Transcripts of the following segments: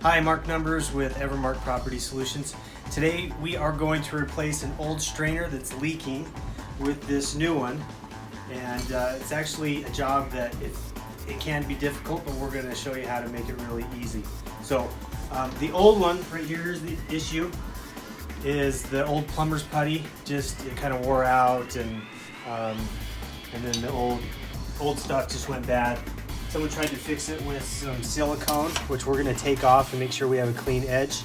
Hi, Mark Numbers with Evermark Property Solutions. Today we are going to replace an old strainer that's leaking with this new one, and it's actually a job that it can be difficult, but we're going to show you how to make it really easy. So the old one right here is the issue, is the old plumber's putty. Just it kind of wore out, and then the old stuff just went bad. Someone tried to fix it with some silicone, which we're going to take off and make sure we have a clean edge.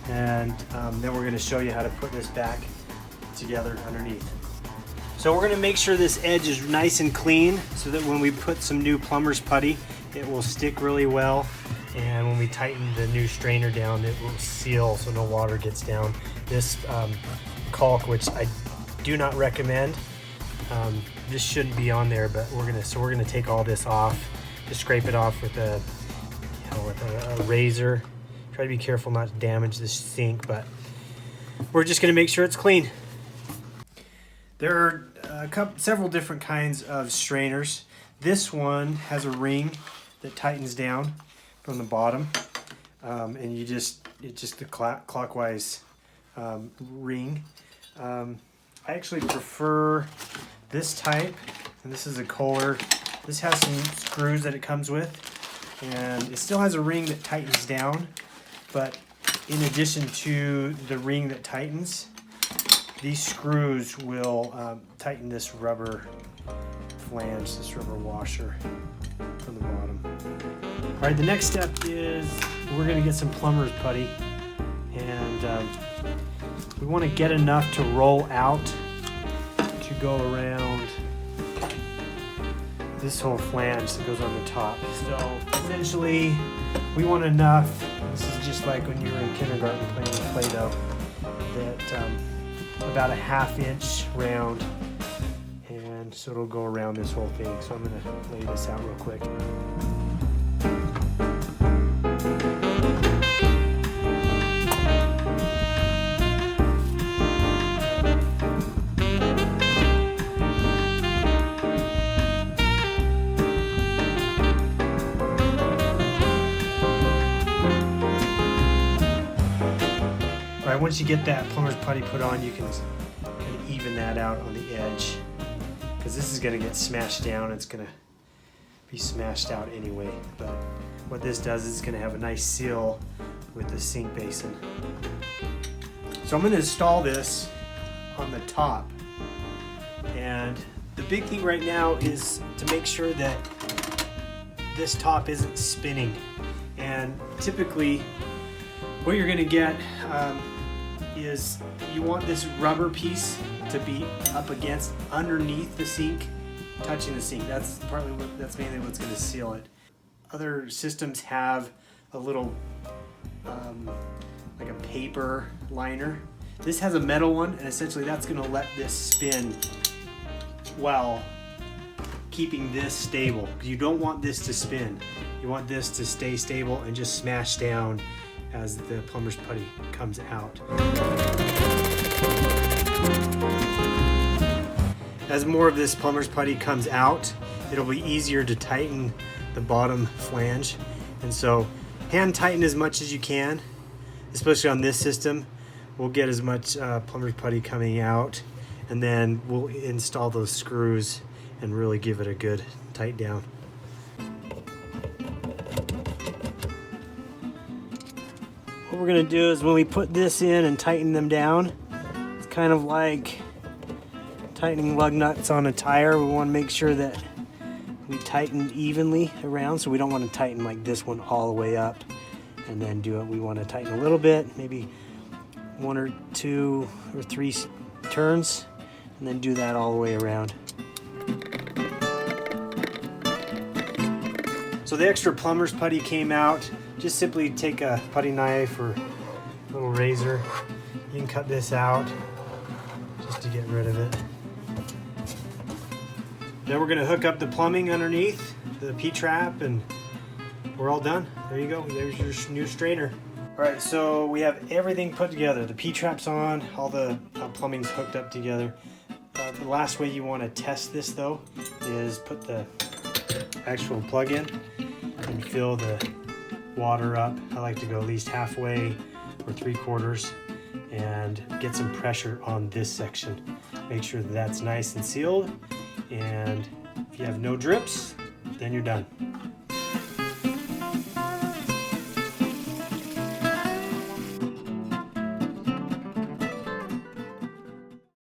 And then we're going to show you how to put this back together underneath. So we're going to make sure this edge is nice and clean so that when we put some new plumber's putty, it will stick really well. And when we tighten the new strainer down, it will seal so no water gets down. This caulk, which I do not recommend, this shouldn't be on there, but we're gonna take all this off. Just scrape it off with a razor. Try to be careful not to damage the sink, but we're just going to make sure it's clean. There are several different kinds of strainers. This one has a ring that tightens down from the bottom, and it's just the clockwise ring. I actually prefer this type, and this is a Kohler. This has some screws that it comes with, and it still has a ring that tightens down, but in addition to the ring that tightens, these screws will tighten this rubber flange, this rubber washer from the bottom. All right, the next step is we're going to get some plumber's putty, and we want to get enough to roll out to go around this whole flange that goes on the top. So essentially we want enough, this is just like when you were in kindergarten playing with Play-Doh, that about a 1/2 inch round, and so it'll go around this whole thing. So I'm going to lay this out real quick. Alright, once you get that plumber's putty put on, you can kind of even that out on the edge, because this is going to get smashed down. It's going to be smashed out anyway, but what this does is it's going to have a nice seal with the sink basin. So I'm going to install this on the top, and the big thing right now is to make sure that this top isn't spinning. And typically what you're going to get is you want this rubber piece to be up against underneath the sink, touching the sink. That's mainly what's going to seal it. Other systems have a little like a paper liner. This has a metal one, and essentially that's going to let this spin while keeping this stable. You don't want this to spin. You want this to stay stable and just smash down as the plumber's putty comes out. As more of this plumber's putty comes out, it'll be easier to tighten the bottom flange. And so hand tighten as much as you can, especially on this system. We'll get as much plumber's putty coming out, and then we'll install those screws and really give it a good tight down. What we're going to do is when we put this in and tighten them down, it's kind of like tightening lug nuts on a tire. We want to make sure that we tighten evenly around, so we don't want to tighten like this one all the way up and then do it. We want to tighten a little bit, maybe 1 or 2 or 3 turns, and then do that all the way around. So the extra plumber's putty came out. Just simply take a putty knife or a little razor. You can cut this out just to get rid of it. Then we're going to hook up the plumbing underneath the P-trap, and we're all done. There you go. There's your new strainer. All right, so we have everything put together. The P-trap's on, all the plumbing's hooked up together. The last way you want to test this though is put the actual plug-in and fill the water up. I like to go at least halfway or 3/4 and get some pressure on this section. Make sure that that's nice and sealed, and if you have no drips, then you're done.